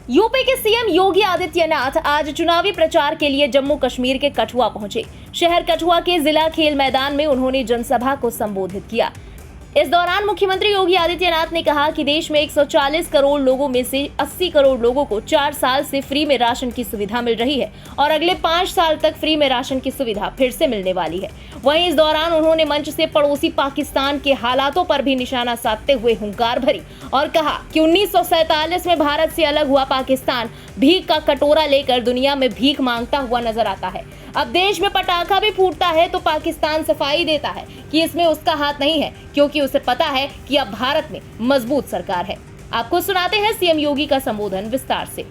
UP के CM Yogi Adityanath आज चुनावी प्रचार के लिए जम्मू कश्मीर के कठुआ पहुंचे। शहर कठुआ के जिला खेल मैदान में उन्होंने जनसभा को संबोधित किया। इस दौरान मुख्यमंत्री योगी आदित्यनाथ ने कहा कि देश में 140 करोड़ लोगों में से 80 करोड़ लोगों को 4 साल से फ्री में राशन की सुविधा मिल रही है और अगले 5 साल तक फ्री में राशन की सुविधा फिर से मिलने वाली है। वहीं इस दौरान उन्होंने मंच से पड़ोसी पाकिस्तान के हालातों पर भी निशाना साधते हुए हुंकार भरी और कहा कि 1947 में भारत से अलग हुआ पाकिस्तान भीख का कटोरा लेकर दुनिया में भीख मांगता हुआ नजर आता है। अब देश में पटाखा भी फूटता है तो पाकिस्तान सफाई देता है कि इसमें उसका हाथ नहीं है, क्योंकि उसे पता है कि अब भारत में मजबूत सरकार है। आपको सुनाते हैं सीएम योगी का संबोधन विस्तार से।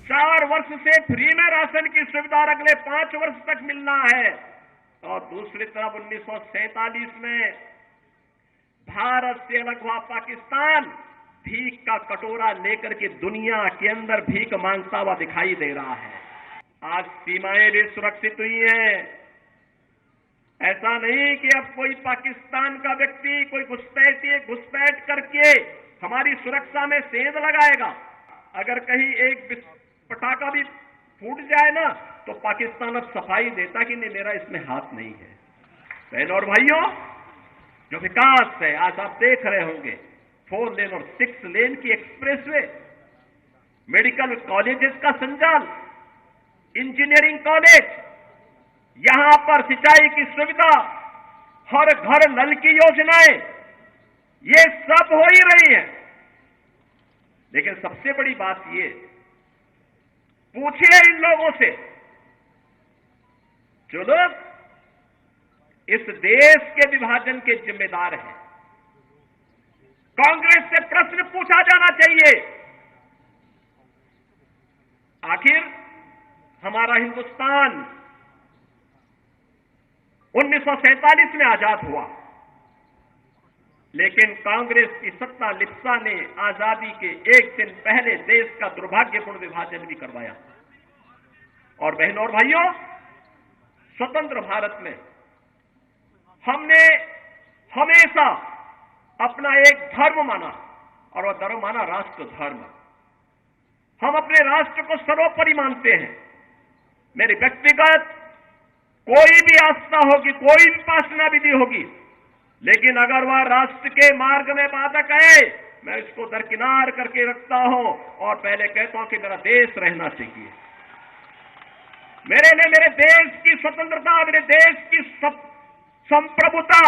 4 वर्ष से फ्री में राशन की सुविधा अगले 5 वर्ष तक मिलना है और दूसरी तरफ 1947 में भारत से अलग हुआ पाकिस्तान भीख का कटोरा लेकर के दुनिया के अंदर भीख मांगता हुआ दिखाई दे रहा है। आज सीमाएं भी सुरक्षित हुई हैं। ऐसा नहीं कि अब कोई पाकिस्तान का व्यक्ति कोई घुसपैठ करके हमारी सुरक्षा में सेंध लगाएगा। अगर कहीं एक पटाखा भी फूट जाए ना तो पाकिस्तान अब सफाई देता कि नहीं, मेरा इसमें हाथ नहीं है। बहनों और भाइयों, जो विकास है आज आप देख रहे होंगे, 4 लेन और 6 लेन की एक्सप्रेसवे, मेडिकल कॉलेजेस का संचालन, इंजीनियरिंग कॉलेज, यहां पर सिंचाई की सुविधा, हर घर नल की योजनाएं, ये सब हो ही रही हैं। लेकिन सबसे बड़ी बात ये, पूछिए इन लोगों से जो लोग इस देश के विभाजन के जिम्मेदार हैं। कांग्रेस से प्रश्न पूछा जाना चाहिए, आखिर हमारा हिंदुस्तान 1947 में आजाद हुआ, लेकिन कांग्रेस की सत्ता लिप्सा ने आजादी के एक दिन पहले देश का दुर्भाग्यपूर्ण विभाजन भी करवाया। और बहनों और भाइयों, स्वतंत्र भारत में हमने हमेशा अपना एक धर्म माना और वह धर्म माना राष्ट्र धर्म। हम अपने राष्ट्र को सर्वोपरि मानते हैं। मेरी व्यक्तिगत कोई भी आस्था होगी, कोई भी उपासना विधि होगी, लेकिन अगर वह राष्ट्र के मार्ग में बाधक है, मैं इसको दरकिनार करके रखता हूं और पहले कहता हूं कि मेरा देश रहना चाहिए। मेरे लिए मेरे देश की स्वतंत्रता, मेरे देश की संप्रभुता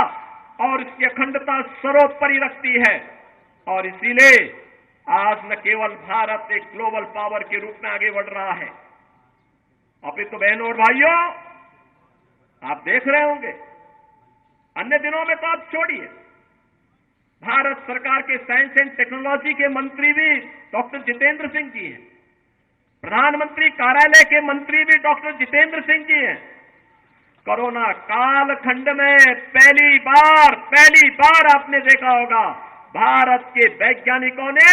और इसकी अखंडता सर्वोपरि रखती है। और इसीलिए आज न केवल भारत एक ग्लोबल पावर के रूप में आगे बढ़ रहा है, अभी तो बहनों और भाइयों आप देख रहे होंगे, अन्य दिनों में तो आप छोड़िए, भारत सरकार के साइंस एंड टेक्नोलॉजी के मंत्री भी डॉक्टर जितेंद्र सिंह जी हैं, प्रधानमंत्री कार्यालय के मंत्री भी डॉक्टर जितेंद्र सिंह जी हैं। कोरोना कालखंड में पहली बार आपने देखा होगा, भारत के वैज्ञानिकों ने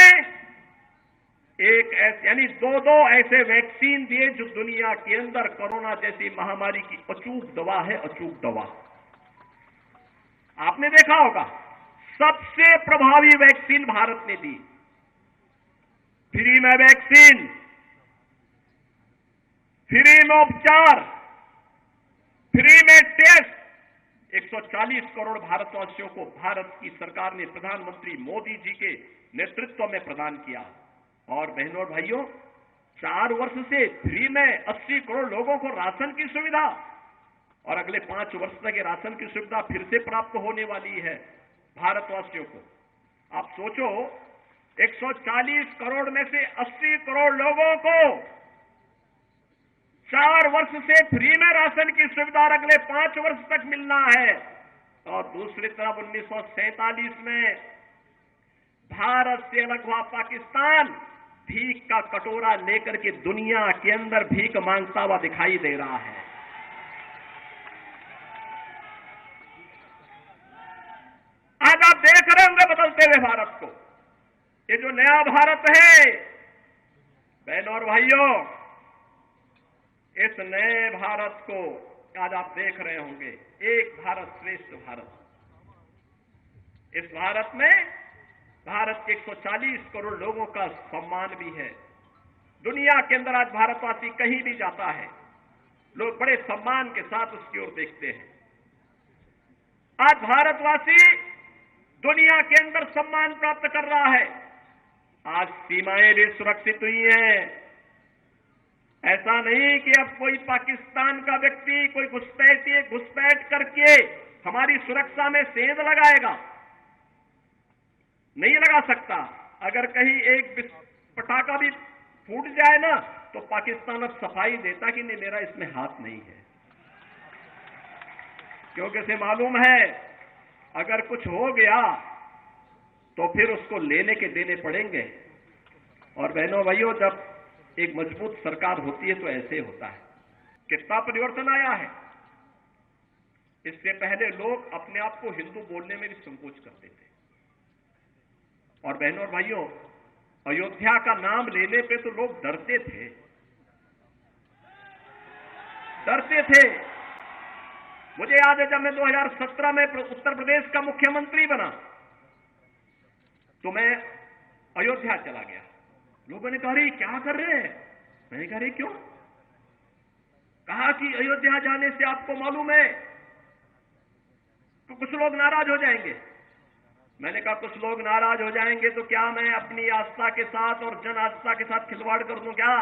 यानी दो ऐसे वैक्सीन दिए जो दुनिया के अंदर कोरोना जैसी महामारी की अचूक दवा है, अचूक दवा। आपने देखा होगा, सबसे प्रभावी वैक्सीन भारत ने दी। फ्री में वैक्सीन, फ्री में उपचार, फ्री में टेस्ट, 140 करोड़ भारतवासियों को भारत की सरकार ने प्रधानमंत्री मोदी जी के नेतृत्व में प्रदान किया। और बहनों और भाइयों, 4 वर्ष से फ्री में 80 करोड़ लोगों को राशन की सुविधा और अगले 5 वर्ष तक ये राशन की सुविधा फिर से प्राप्त होने वाली है भारतवासियों को। आप सोचो, 140 करोड़ में से 80 करोड़ लोगों को 4 वर्ष से फ्री में राशन की सुविधा अगले 5 वर्ष तक मिलना है। और दूसरी तरफ 1947 में भारत से अलग हुआ पाकिस्तान भीख का कटोरा लेकर के दुनिया के अंदर भीख मांगता हुआ दिखाई दे रहा है। आज आप देख रहे होंगे बदलते हुए भारत को। ये जो नया भारत है, बहनों और भाइयों, इस नए भारत को आज आप देख रहे होंगे, एक भारत श्रेष्ठ भारत। इस भारत में भारत के 140 करोड़ लोगों का सम्मान भी है, दुनिया के अंदर आज भारतवासी कहीं भी जाता है, लोग बड़े सम्मान के साथ उसकी ओर देखते हैं। आज भारतवासी दुनिया के अंदर सम्मान प्राप्त कर रहा है। आज सीमाएं भी सुरक्षित हुई हैं। ऐसा नहीं कि अब कोई पाकिस्तान का व्यक्ति कोई घुसपैठ करके हमारी सुरक्षा में सेंध लगाएगा, नहीं लगा सकता। अगर कहीं एक पटाखा भी फूट जाए ना, तो पाकिस्तान अब सफाई देता कि नहीं, मेरा इसमें हाथ नहीं है, क्योंकि उसे मालूम है अगर कुछ हो गया तो फिर उसको लेने के देने पड़ेंगे। और बहनों भाइयों, जब एक मजबूत सरकार होती है तो ऐसे होता है। कितना परिवर्तन आया है। इससे पहले लोग अपने आप को हिंदू बोलने में भी संकोच करते थे। और बहनों और भाइयों, अयोध्या का नाम लेने पे तो लोग डरते थे। मुझे याद है जब मैं 2017 में उत्तर प्रदेश का मुख्यमंत्री बना तो मैं अयोध्या चला गया। लोगों ने कहा, अरे क्या कर रहे हैं? मैंने कहा, अरे क्यों? कहा कि अयोध्या जाने से आपको मालूम है तो कुछ लोग नाराज हो जाएंगे। मैंने कहा, कुछ लोग नाराज हो जाएंगे तो क्या मैं अपनी आस्था के साथ और जन आस्था के साथ खिलवाड़ कर दूं क्या?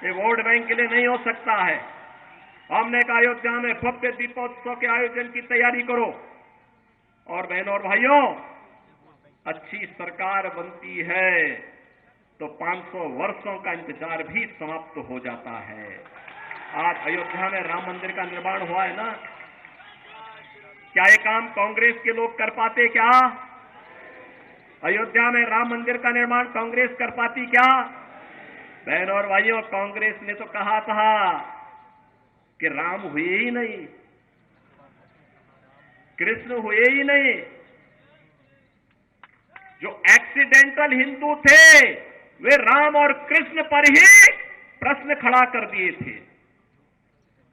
ये वोट बैंक के लिए नहीं हो सकता है। हमने कहा, अयोध्या में भव्य दीपोत्सव के आयोजन की तैयारी करो। और बहनों और भाइयों, अच्छी सरकार बनती है तो 500 वर्षों का इंतजार भी समाप्त हो जाता है। आज अयोध्या में राम मंदिर का निर्माण हुआ है ना, क्या ये काम कांग्रेस के लोग कर पाते क्या? अयोध्या में राम मंदिर का निर्माण कांग्रेस कर पाती क्या? बहनों और भाइयों, कांग्रेस ने तो कहा था कि राम हुए ही नहीं, कृष्ण हुए ही नहीं। जो एक्सीडेंटल हिंदू थे वे राम और कृष्ण पर ही प्रश्न खड़ा कर दिए थे।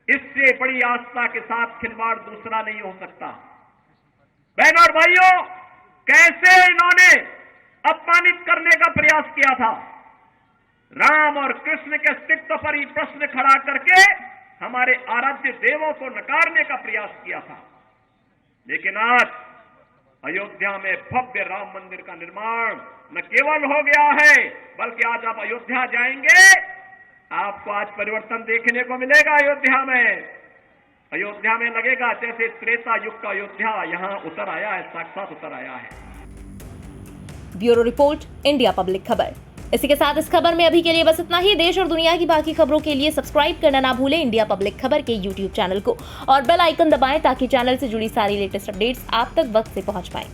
इससे बड़ी आस्था के साथ खिलवाड़ दूसरा नहीं हो सकता। बहनों और भाइयों, कैसे इन्होंने अपमानित करने का प्रयास किया था। राम और कृष्ण के अस्तित्व पर ही प्रश्न खड़ा करके हमारे आराध्य देवों को नकारने का प्रयास किया था। लेकिन आज अयोध्या में भव्य राम मंदिर का निर्माण न केवल हो गया है, बल्कि आज आप अयोध्या जाएंगे, आपको आज परिवर्तन देखने को मिलेगा। अयोध्या में लगेगा जैसे त्रेता युग का अयोध्या यहां उतर आया है, साक्षात उतर आया है। ब्यूरो रिपोर्ट, इंडिया पब्लिक खबर। इसी के साथ इस खबर में अभी के लिए बस इतना ही। देश और दुनिया की बाकी खबरों के लिए सब्सक्राइब करना ना भूलें इंडिया पब्लिक खबर के YouTube चैनल को, और बेल आइकन दबाएं ताकि चैनल से जुड़ी सारी लेटेस्ट अपडेट्स आप तक वक्त से पहुंच पाएं।